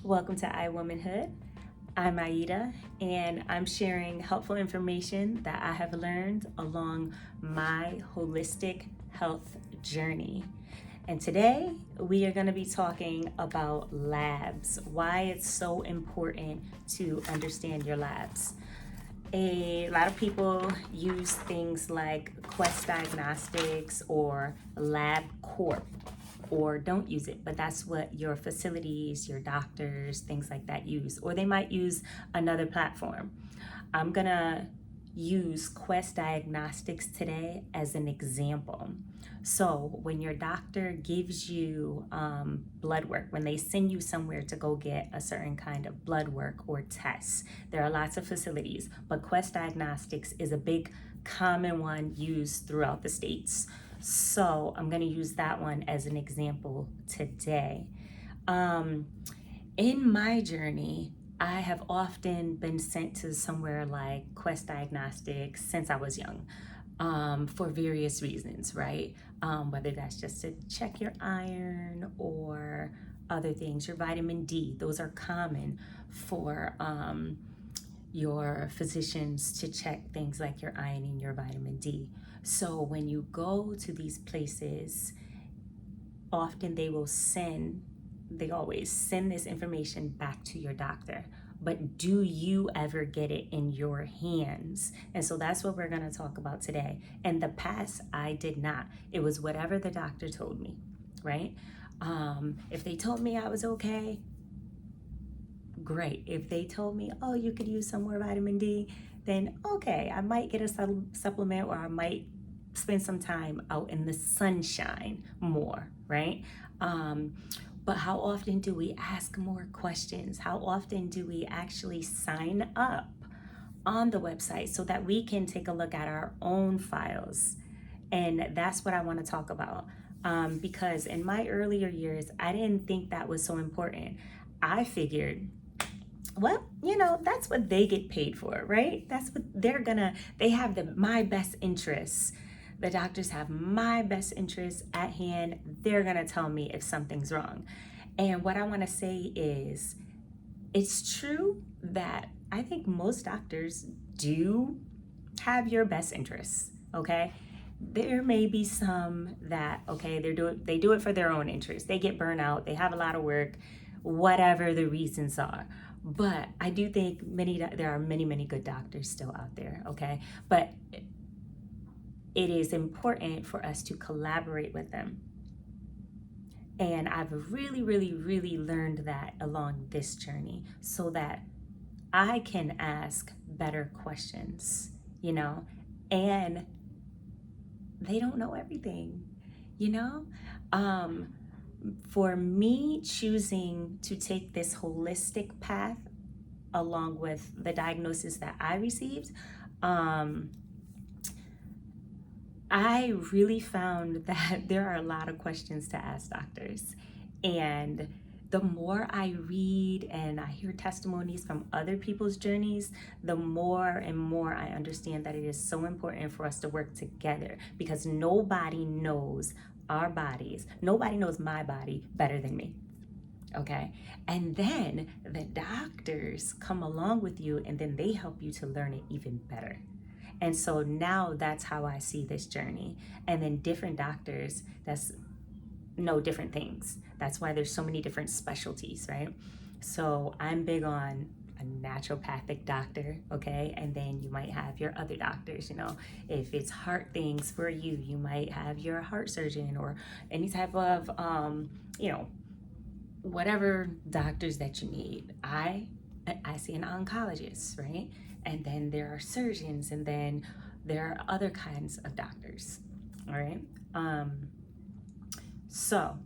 Welcome to iWomanhood. I'm Aida, and I'm sharing helpful information that I have learned along my holistic health journey. And today we are going to be talking about labs, why it's so important to understand your labs. A lot of people use things like Quest Diagnostics or LabCorp, or don't use it, but that's what your facilities, your doctors, things like that use. Or they might use another platform. I'm gonna use Quest Diagnostics today as an example. So when your doctor gives you blood work, when they send you somewhere to go get a certain kind of blood work or tests, there are lots of facilities, but Quest Diagnostics is a big common one used throughout the states. So I'm going to use that one as an example today. In my journey, I have often been sent to somewhere like Quest Diagnostics since I was young, for various reasons, right? Whether that's just to check your iron or other things, your vitamin D, those are common for your physicians to check things like your iron and your vitamin D. So when you go to these places, often they always send this information back to your doctor. But do you ever get it in your hands? And so that's what we're going to talk about today. In the past, I did not. It was whatever the doctor told me, right? If they told me I was okay, great. If they told me, oh, you could use some more vitamin D, then okay, I might get a supplement, or I might spend some time out in the sunshine more, right? But how often do we ask more questions? How often do we actually sign up on the website so that we can take a look at our own files? And that's what I want to talk about. Because in my earlier years, I didn't think that was so important. I figured, well, that's what they get paid for, right? That's what they have my best interests. The doctors have my best interests at hand. They're gonna tell me if something's wrong. And what I wanna say is, it's true that I think most doctors do have your best interests, okay? There may be some that, okay, they do it for their own interest. They get burnt out, they have a lot of work, whatever the reasons are. But I do think there are many good doctors still out there, okay? But it is important for us to collaborate with them. And I've really learned that along this journey, so that I can ask better questions, and they don't know everything, you know? For me, choosing to take this holistic path along with the diagnosis that I received, I really found that there are a lot of questions to ask doctors. And the more I read and I hear testimonies from other people's journeys, the more and more I understand that it is so important for us to work together, because nobody knows our bodies. Nobody knows my body better than me. Okay. And then the doctors come along with you, and then they help you to learn it even better. And so now that's how I see this journey. And then different doctors know different things. That's why there's so many different specialties, right? So I'm big on a naturopathic doctor, okay? And then you might have your other doctors, if it's heart things for you, you might have your heart surgeon, or any type of, whatever doctors that you need. I see an oncologist, right? And then there are surgeons, and then there are other kinds of doctors, all right? So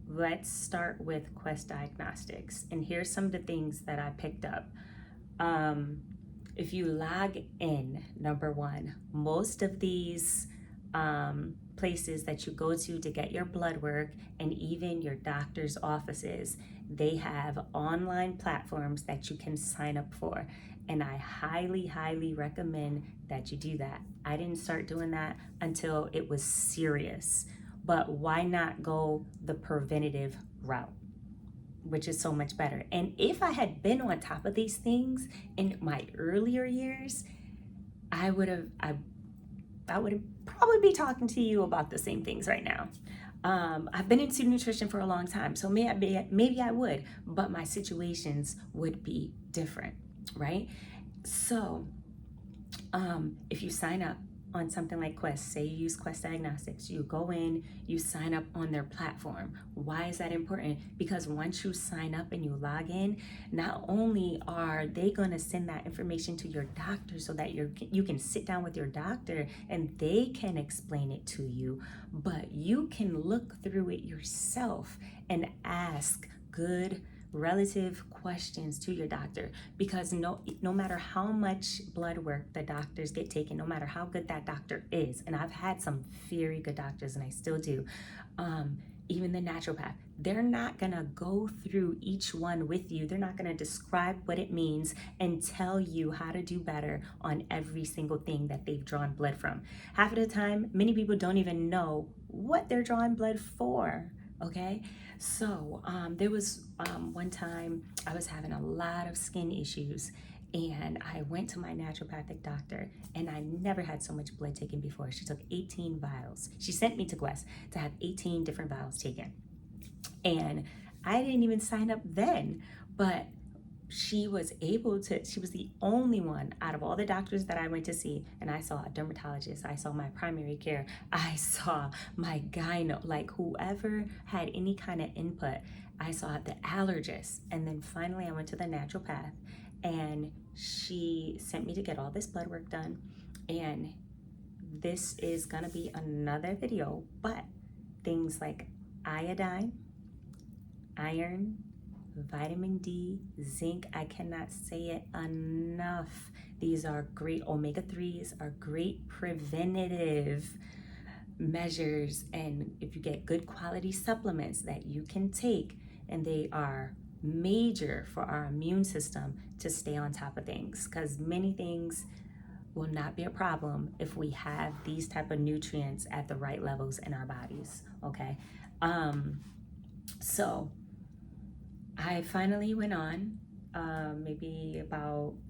let's start with Quest Diagnostics. And here's some of the things that I picked up. If you log in, number one, most of these places that you go to get your blood work, and even your doctor's offices, they have online platforms that you can sign up for. And I highly recommend that you do that. I didn't start doing that until it was serious. But why not go the preventative route? which is so much better. And if I had been on top of these things in my earlier years, I would have probably be talking to you about the same things right now. I've been into nutrition for a long time, so maybe I would, but my situations would be different, right? So if you sign up on something like Quest, say you use Quest Diagnostics, you go in, you sign up on their platform. Why is that important? Because once you sign up and you log in, not only are they going to send that information to your doctor so that you can sit down with your doctor and they can explain it to you, but you can look through it yourself and ask good relative questions to your doctor, because no matter how much blood work the doctors get taken, no matter how good that doctor is, and I've had some very good doctors and I still do, even the naturopath, they're not gonna go through each one with you. They're not gonna describe what it means and tell you how to do better on every single thing that they've drawn blood from. Half of the time, many people don't even know what they're drawing blood for. Okay, so there was one time I was having a lot of skin issues, and I went to my naturopathic doctor, and I never had so much blood taken before. She took 18 vials. She sent me to Quest to have 18 different vials taken, and I didn't even sign up then, but she was the only one out of all the doctors that I went to see, and I saw a dermatologist, I saw my primary care, I saw my gyno, like whoever had any kind of input, I saw the allergist, and then finally I went to the naturopath, and she sent me to get all this blood work done. And this is gonna be another video, but things like iodine, iron, vitamin D, zinc, I cannot say it enough. These are great, omega-3s are great preventative measures, and if you get good quality supplements that you can take, and they are major for our immune system to stay on top of things, because many things will not be a problem if we have these type of nutrients at the right levels in our bodies. Okay, so I finally went on,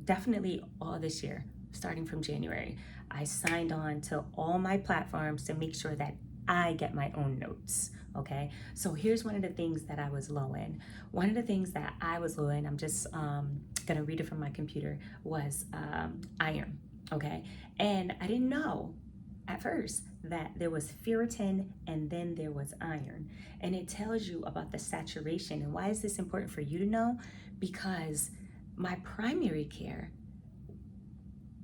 definitely all this year, starting from January. I signed on to all my platforms to make sure that I get my own notes, okay? So here's one of the things that I was low in. One of the things that I was low in, I'm just gonna read it from my computer, was iron, okay? And I didn't know at first that there was ferritin and then there was iron. And it tells you about the saturation. And why is this important for you to know? Because my primary care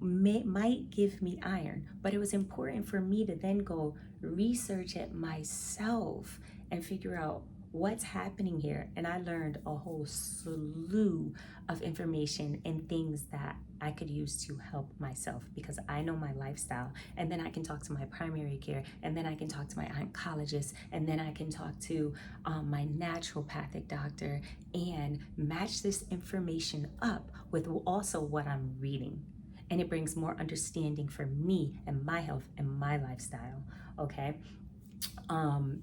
might give me iron, but it was important for me to then go research it myself and figure out what's happening here. And I learned a whole slew of information and things that I could use to help myself, because I know my lifestyle, and then I can talk to my primary care, and then I can talk to my oncologist, and then I can talk to my naturopathic doctor and match this information up with also what I'm reading. And it brings more understanding for me and my health and my lifestyle, okay?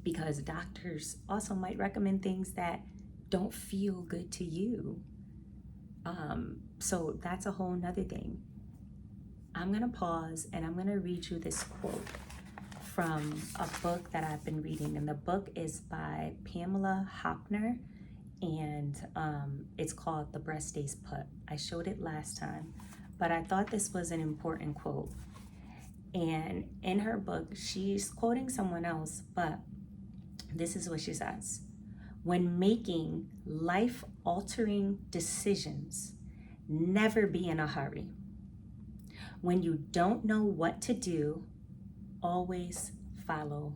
Because doctors also might recommend things that don't feel good to you. So that's a whole nother thing. I'm gonna pause and I'm gonna read you this quote from a book that I've been reading. And the book is by Pamela Hoppner, and it's called The Breast Stays Put. I showed it last time, but I thought this was an important quote. And in her book, she's quoting someone else, but this is what she says. When making life-altering decisions, never be in a hurry. When you don't know what to do, always follow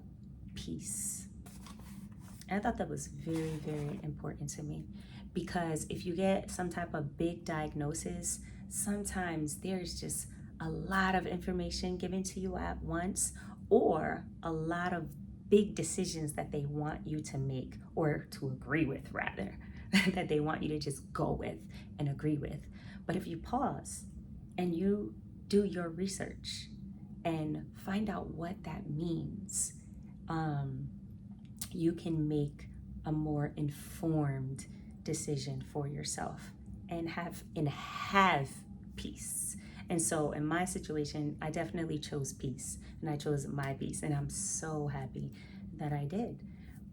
peace. And I thought that was very, very important to me, because if you get some type of big diagnosis, sometimes there's just a lot of information given to you at once, or a lot of big decisions that they want you to make, or to agree with rather, that they want you to just go with and agree with. But if you pause and you do your research and find out what that means, you can make a more informed decision for yourself and have peace. And so in my situation, I definitely chose peace, and I chose my peace, and I'm so happy that I did,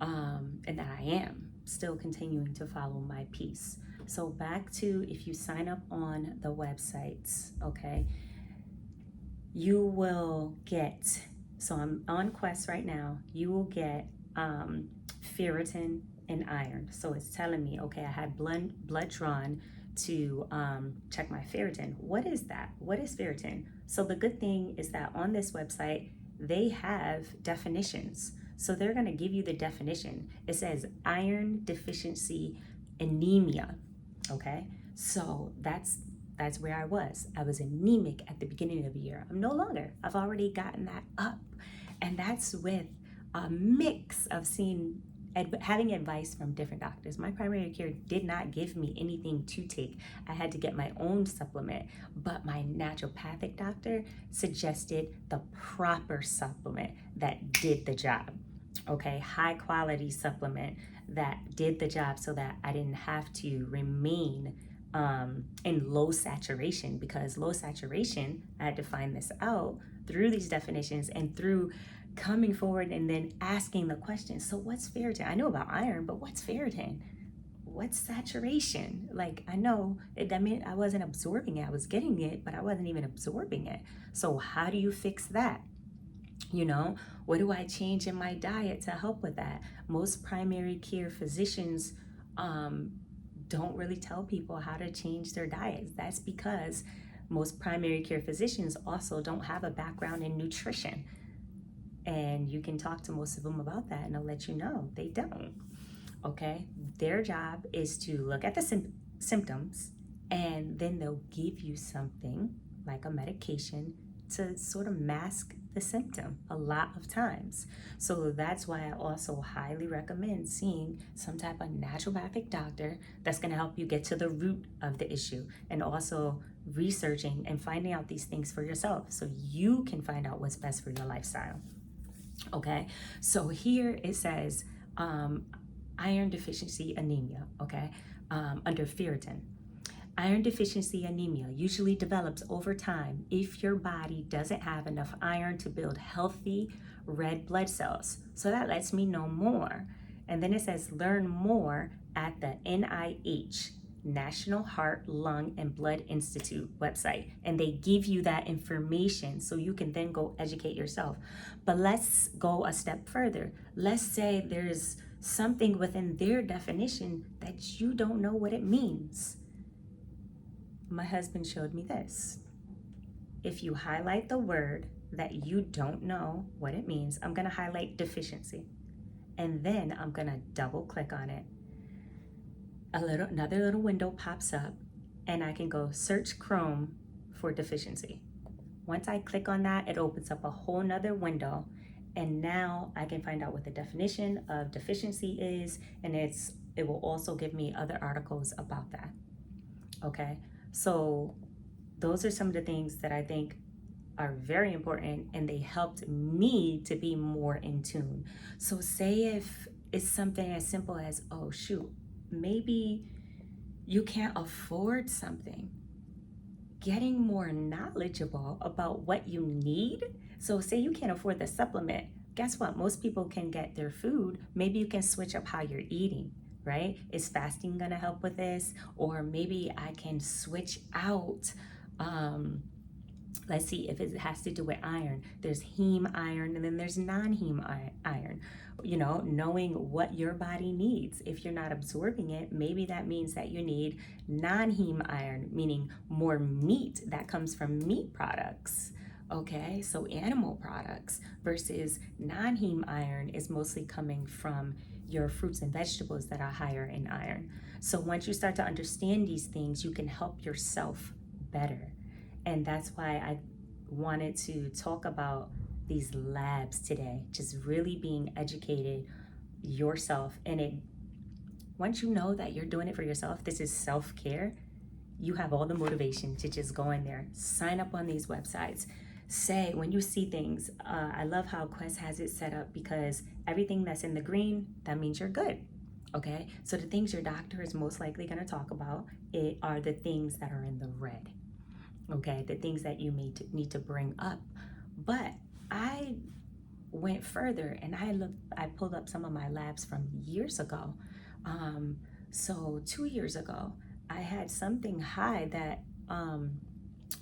and that I am still continuing to follow my peace. So back to, if you sign up on the websites, okay, you will get, so I'm on Quest right now, you will get ferritin and iron. So it's telling me, okay, I had blood drawn to check my ferritin. What is that? What is ferritin? So the good thing is that on this website, they have definitions. So they're going to give you the definition. It says iron deficiency anemia. Okay, so that's where I was. I was anemic at the beginning of the year. I'm no longer. I've already gotten that up. And that's with a mix of having advice from different doctors. My primary care did not give me anything to take. I had to get my own supplement, but my naturopathic doctor suggested the proper supplement that did the job. Okay, high quality supplement that did the job so that I didn't have to remain in low saturation, because low saturation, I had to find this out through these definitions and through coming forward and then asking the question, so what's ferritin? I know about iron, but what's ferritin? What's saturation? Like, I know it, I mean, I wasn't absorbing it. I was getting it, but I wasn't even absorbing it. So how do you fix that? You know, what do I change in my diet to help with that? Most primary care physicians don't really tell people how to change their diets. That's because most primary care physicians also don't have a background in nutrition. And you can talk to most of them about that, and they'll let you know they don't. Okay, their job is to look at the symptoms, and then they'll give you something like a medication to sort of mask the symptom a lot of times. So that's why I also highly recommend seeing some type of naturopathic doctor that's going to help you get to the root of the issue, and also researching and finding out these things for yourself so you can find out what's best for your lifestyle. Okay, so here it says iron deficiency anemia, okay, under ferritin. Iron deficiency anemia usually develops over time if your body doesn't have enough iron to build healthy red blood cells. So that lets me know more. And then it says learn more at the NIH, National Heart, Lung, and Blood Institute website. And they give you that information so you can then go educate yourself. But let's go a step further. Let's say there's something within their definition that you don't know what it means. My husband showed me this. If you highlight the word that you don't know what it means, I'm going to highlight deficiency, and then I'm going to double click on it. Another little window pops up, and I can go search Chrome for deficiency. Once I click on that, it opens up a whole nother window, and now I can find out what the definition of deficiency is, and it will also give me other articles about that. Okay, so those are some of the things that I think are very important, and they helped me to be more in tune. So say if it's something as simple as, oh shoot, maybe you can't afford something. Getting more knowledgeable about what you need. So say you can't afford the supplement. Guess what? Most people can get their food. Maybe you can switch up how you're eating, right? Is fasting gonna help with this? Or maybe I can switch out, let's see, if it has to do with iron, there's heme iron and then there's non-heme iron. You know, knowing what your body needs. If you're not absorbing it, maybe that means that you need non-heme iron, meaning more meat that comes from meat products. Okay, so animal products, versus non-heme iron is mostly coming from your fruits and vegetables that are higher in iron. So once you start to understand these things, you can help yourself better. And that's why I wanted to talk about these labs today, just really being educated yourself. And once you know that you're doing it for yourself, this is self-care, you have all the motivation to just go in there, sign up on these websites. Say, when you see things, I love how Quest has it set up, because everything that's in the green, that means you're good. Okay, so the things your doctor is most likely going to talk about are the things that are in the red. Okay, the things that you may need to bring up. But I went further and I pulled up some of my labs from years ago. So 2 years ago, I had something high that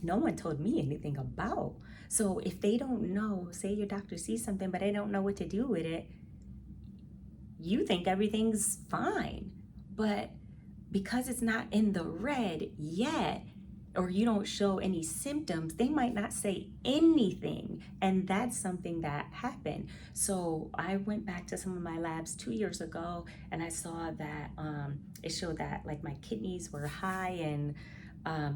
no one told me anything about. So if they don't know, say your doctor sees something, but they don't know what to do with it, you think everything's fine. But because it's not in the red yet, or you don't show any symptoms, they might not say anything. And that's something that happened. So I went back to some of my labs 2 years ago and I saw that it showed that like my kidneys were high in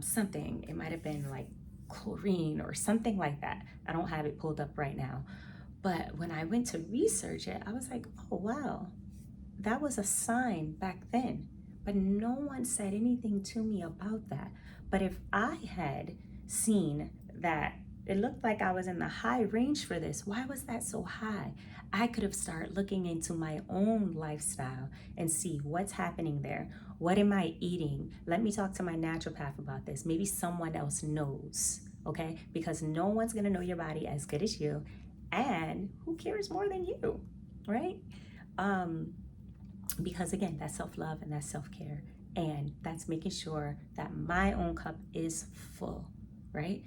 something. It might have been like chlorine or something like that. I don't have it pulled up right now. But when I went to research it, I was like, oh, wow, that was a sign back then. But no one said anything to me about that. But if I had seen that it looked like I was in the high range for this, why was that so high? I could have started looking into my own lifestyle and see what's happening there. What am I eating? Let me talk to my naturopath about this. Maybe someone else knows, okay? Because no one's gonna know your body as good as you. And who cares more than you, right? Because again, that's self-love and that's self-care. And that's making sure that my own cup is full, right?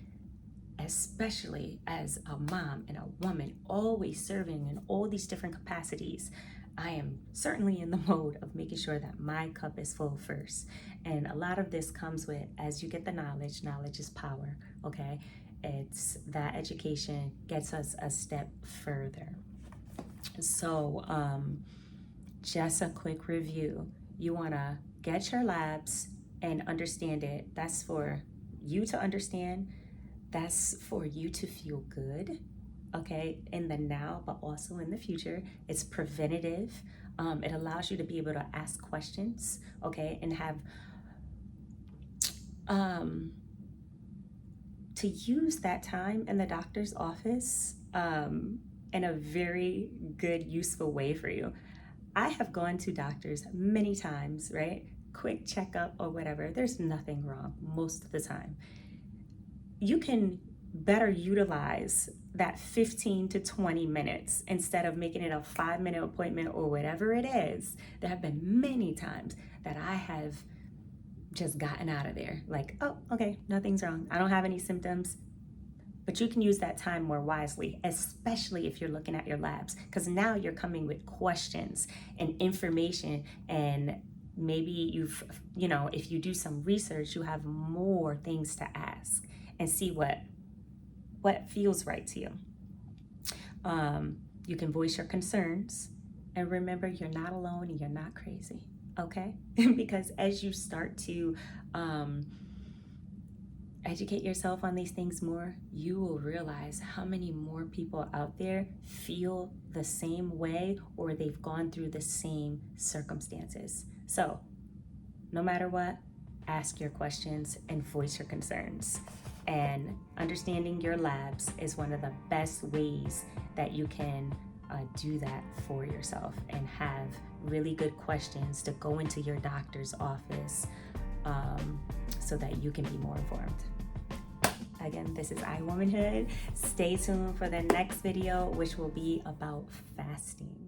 Especially as a mom and a woman, always serving in all these different capacities, I am certainly in the mode of making sure that my cup is full first. And a lot of this comes with, as you get the knowledge is power, okay? It's that education gets us a step further. So just a quick review. You wanna get your labs and understand it. That's for you to understand. That's for you to feel good, okay, in the now, but also in the future. It's preventative. It allows you to be able to ask questions, okay, and have to use that time in the doctor's office in a very good, useful way for you. I have gone to doctors many times, right? Quick checkup or whatever. There's nothing wrong most of the time. You can better utilize that 15 to 20 minutes instead of making it a 5-minute appointment or whatever it is. There have been many times that I have just gotten out of there like, oh, okay, nothing's wrong. I don't have any symptoms. But you can use that time more wisely, especially if you're looking at your labs, because now you're coming with questions and information, and maybe if you do some research, you have more things to ask and see what feels right to you. You can voice your concerns, and remember, you're not alone and you're not crazy, okay? Because as you start to educate yourself on these things more, you will realize how many more people out there feel the same way or they've gone through the same circumstances. So no matter what, ask your questions and voice your concerns. And understanding your labs is one of the best ways that you can do that for yourself and have really good questions to go into your doctor's office so that you can be more informed. Again, this is iWomanhood. Stay tuned for the next video, which will be about fasting.